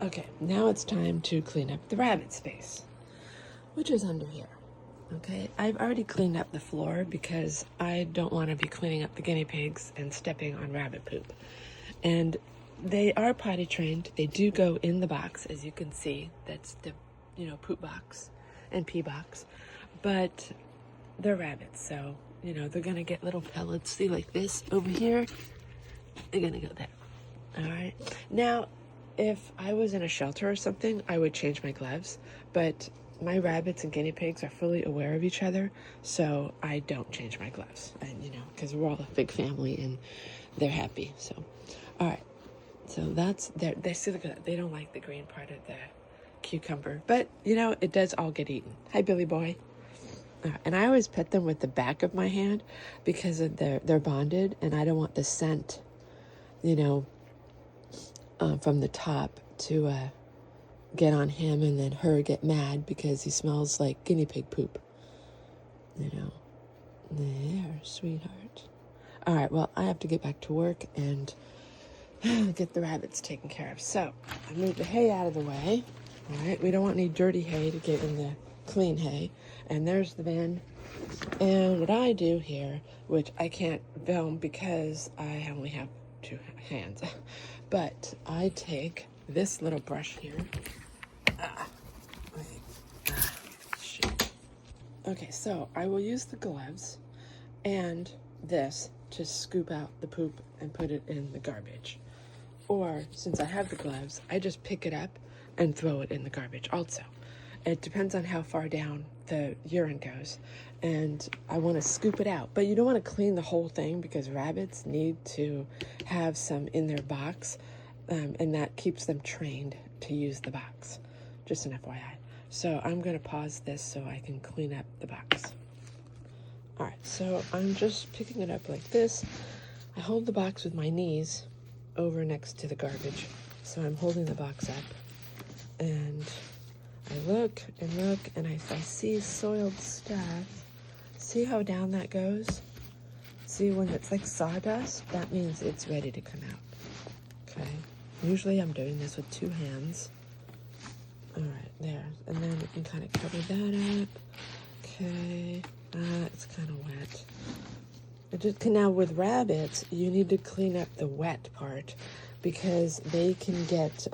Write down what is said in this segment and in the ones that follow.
Okay, now it's time to clean up the rabbit space, which is under here. Okay, I've already cleaned up the floor because I don't want to be cleaning up the guinea pigs and stepping on rabbit poop. And they are potty trained. They do go in the box, as you can see. That's the, poop box and pee box. But they're rabbits, so, they're going to get little pellets. See, like this over here? They're going to go there. All right. Now, if I was in a shelter or something, I would change my gloves. But my rabbits and guinea pigs are fully aware of each other, so I don't change my gloves. And, because we're all a big family and they're happy. So, all right. So that's they see, look at that. They don't like the green part of the cucumber, but it does all get eaten. Hi, Billy boy. And I always pet them with the back of my hand because they're bonded, and I don't want the scent, from the top to get on him and then her get mad because he smells like guinea pig poop. There, sweetheart. All right, well, I have to get back to work and get the rabbits taken care of. So I moved the hay out of the way. All right, we don't want any dirty hay to get in the clean hay. And there's the bin. And what I do here, which I can't film because I only have 2 hands, but I take this little brush here. Shit. Okay, so I will use the gloves and this to scoop out the poop and put it in the garbage. Or, since I have the gloves, I just pick it up and throw it in the garbage also. It depends on how far down the urine goes. And I want to scoop it out. But you don't want to clean the whole thing because rabbits need to have some in their box. And that keeps them trained to use the box. Just an FYI. So I'm going to pause this so I can clean up the box. All right, so I'm just picking it up like this. I hold the box with my knees over next to the garbage. So I'm holding the box up and I look and I see soiled stuff. See how down that goes? See when it's like sawdust? That means it's ready to come out. Okay. Usually I'm doing this with 2 hands. All right, there. And then you can kind of cover that up. Okay. It's kind of wet. Now with rabbits, you need to clean up the wet part because they can get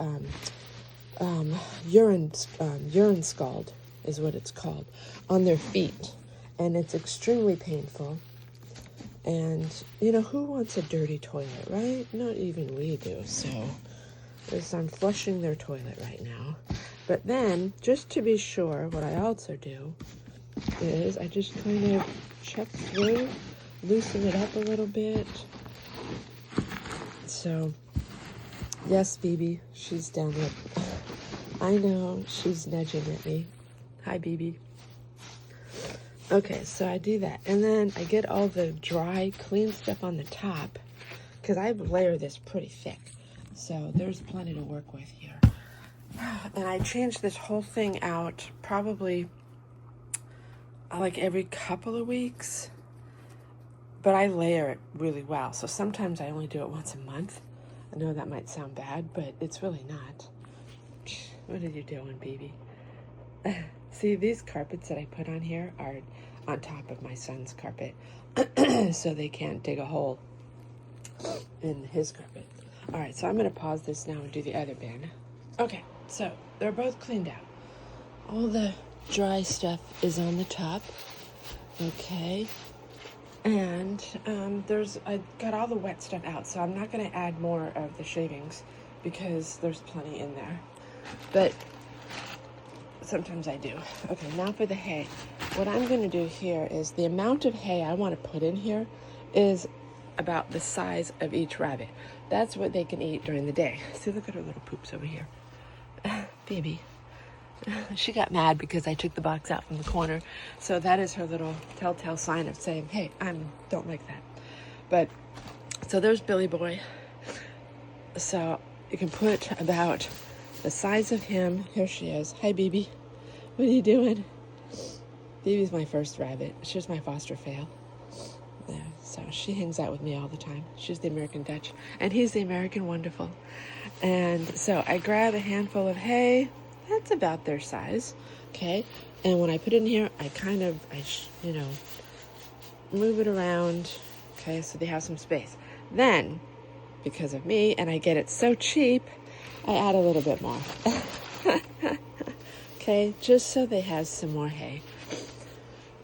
urine scald is what it's called on their feet, and it's extremely painful. And who wants a dirty toilet, right? Not even we do. So I'm flushing their toilet right now. But then, just to be sure, what I also do is I just kind of check through, loosen it up a little bit. So, yes, Bibi, she's down there. I know, she's nudging at me. Hi, Bibi. Okay, so I do that. And then I get all the dry, clean stuff on the top, because I layer this pretty thick. So there's plenty to work with here. And I change this whole thing out probably like every couple of weeks. But I layer it really well. So sometimes I only do it once a month. I know that might sound bad, but it's really not. What are you doing, baby? See, these carpets that I put on here are on top of my son's carpet. So they can't dig a hole in his carpet. All right, so I'm going to pause this now and do the other bin. Okay, so they're both cleaned out. All the dry stuff is on the top. Okay. And I got all the wet stuff out, so I'm not going to add more of the shavings because there's plenty in there. But sometimes I do. Okay, now for the hay. What I'm going to do here is the amount of hay I want to put in here is about the size of each rabbit. That's what they can eat during the day. See, look at her little poops over here. Baby. She got mad because I took the box out from the corner. So that is her little telltale sign of saying, hey, I don't like that. But, so there's Billy Boy. So you can put about the size of him. Here she is. Hi, Bibi. What are you doing? Bibi's my first rabbit. She's my foster fail. There. So she hangs out with me all the time. She's the American Dutch. And he's the American Wonderful. And so I grab a handful of hay. That's about their size. Okay. And when I put it in here, I move it around. Okay. So they have some space. Then, because of me, and I get it so cheap, I add a little bit more. Okay. Just so they have some more hay.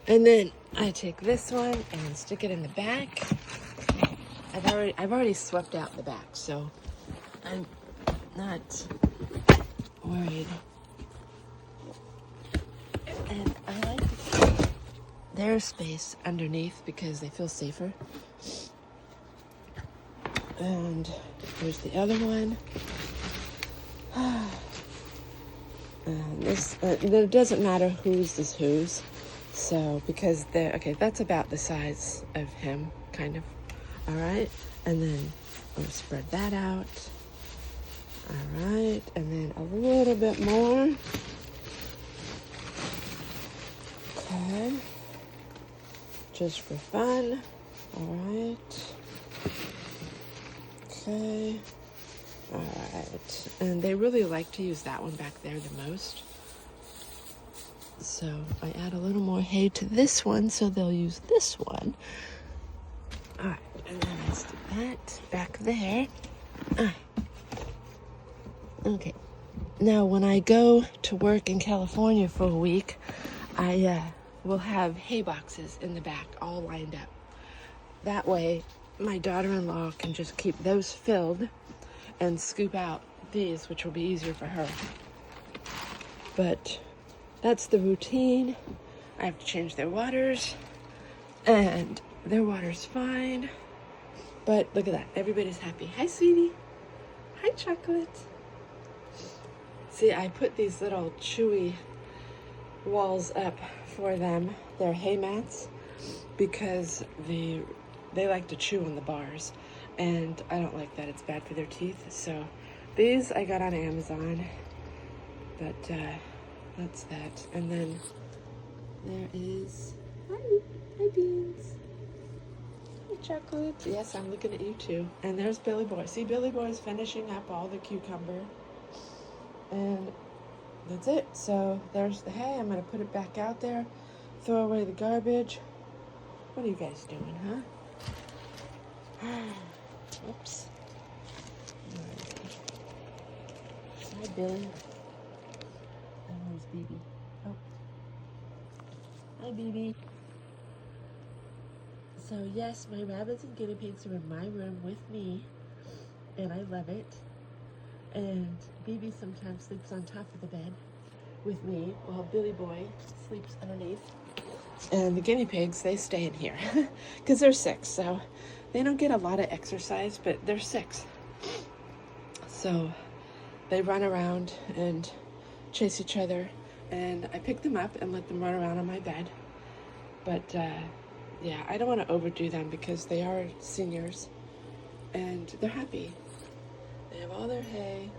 And then I take this one and stick it in the back. I've already swept out the back, so I'm not worried. And I like to keep their space underneath because they feel safer. And here's the other one. And this, it doesn't matter whose is whose. So, because that's about the size of him, kind of. All right. And then I'm gonna spread that out. All right. And then a little bit more. Okay. Just for fun. All right. Okay. All right. And they really like to use that one back there the most. So I add a little more hay to this one, so they'll use this one. All right, and then I stick that back there. Okay. Now, when I go to work in California for a week, I will have hay boxes in the back, all lined up. That way, my daughter-in-law can just keep those filled and scoop out these, which will be easier for her. But that's the routine. I have to change their waters, and their water's fine. But look at that, everybody's happy. Hi, sweetie. Hi, chocolate. See, I put these little chewy walls up for them. They're hay mats because they like to chew on the bars, and I don't like that. It's bad for their teeth. So these I got on Amazon, but that's that. And then there is, hi Beans. Hi Chocolate. Yes, I'm looking at you too. And there's Billy Boy. See, Billy Boy's finishing up all the cucumber. And that's it. So there's the hay. I'm going to put it back out there. Throw away the garbage. What are you guys doing, huh? Oops. Hi, Billy. And where's BB? Oh. Hi, BB. So, yes, my rabbits and guinea pigs are in my room with me, and I love it. And BB sometimes sleeps on top of the bed with me, while Billy Boy sleeps underneath. And the guinea pigs, they stay in here because they're 6, so they don't get a lot of exercise, but they're 6. So they run around and chase each other, and I pick them up and let them run around on my bed. But yeah, I don't want to overdo them because they are seniors and they're happy. They have all their hay,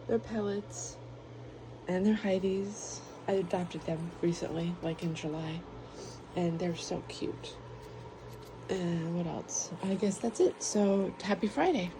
their pellets, and their Heidi's. I adopted them recently, like in July, and they're so cute. And what else? I guess that's it. So happy Friday.